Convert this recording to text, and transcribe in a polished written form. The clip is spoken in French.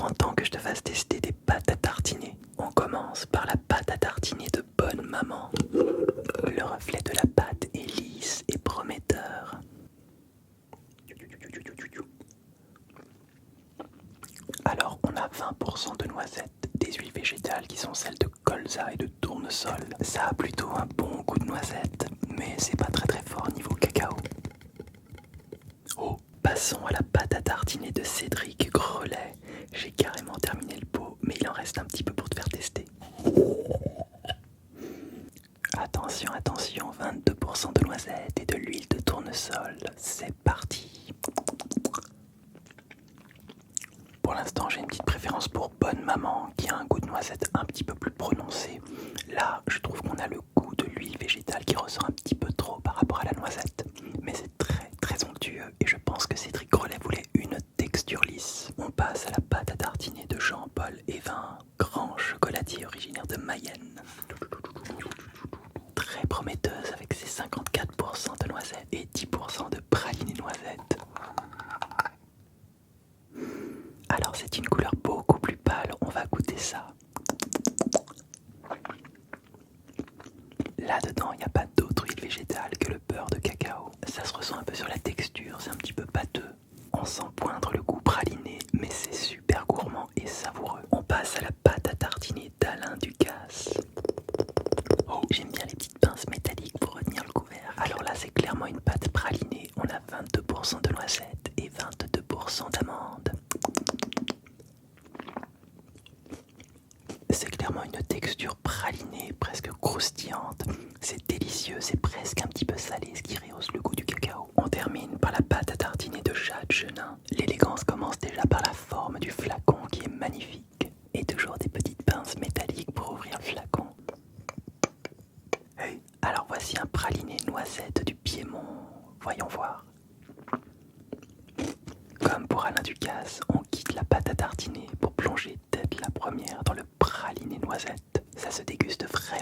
grand temps que je te fasse tester des pâtes à tartiner. On commence par la pâte à tartiner de bonne maman. Le reflet de la pâte est lisse et prometteur. Alors on a 20% de noisettes, des huiles végétales qui sont celles de colza et de tournesol. Ça a plutôt un bon goût de noisette, mais c'est pas très fort niveau cacao. Oh, passons à la pâte à tartiner de Cédric Grelet. J'ai carrément terminé le pot, mais il en reste un petit peu pour te faire tester. Attention, attention, 22% de noisettes et de l'huile de tournesol. C'est parti. Pour l'instant, j'ai une petite préférence pour Bonne Maman qui a un goût de noisette un petit peu plus prononcé. Là, je trouve qu'on a le goût de l'huile végétale qui ressort un petit peu trop par rapport à la noisette. Mais c'est très onctueux et je pense que Cédric Grelet voulait une texture lisse. On passe à la pâte à tartiner de Jean-Paul Evin, grand chocolatier originaire de Mayenne. Très prometteuse avec ses 54% de noisettes et 10% de praliné noisette. Alors c'est une couleur beaucoup plus pâle, on va goûter ça. Là-dedans, il n'y a pas d'autre huile végétale que le beurre de cacao. Ça se ressent un peu sur la texture, c'est un petit peu pâteux. On sent poindre le goût praliné, mais c'est super gourmand et savoureux. On passe à la pâte à tartiner d'Alain Ducasse. Oh, j'aime bien les petites pinces métalliques pour retenir le couvert. Alors là, c'est clairement une pâte pralinée. On a 22% de noisettes et 22% d'amandes. C'est clairement une texture pralinée, presque croustillante. C'est délicieux, c'est presque un petit peu salé, ce qui rehausse le goût du cacao. On termine par la pâte à tartiner de Jade Genin. L'élégance commence déjà par la forme du flacon qui est magnifique. Et toujours des petites pinces métalliques pour ouvrir le flacon. Hey. Alors voici un praliné noisette du Piémont. Voyons voir. Comme pour Alain Ducasse, on quitte la pâte à tartiner pour plonger tête la première dans le praliné noisette. Ça se déguste frais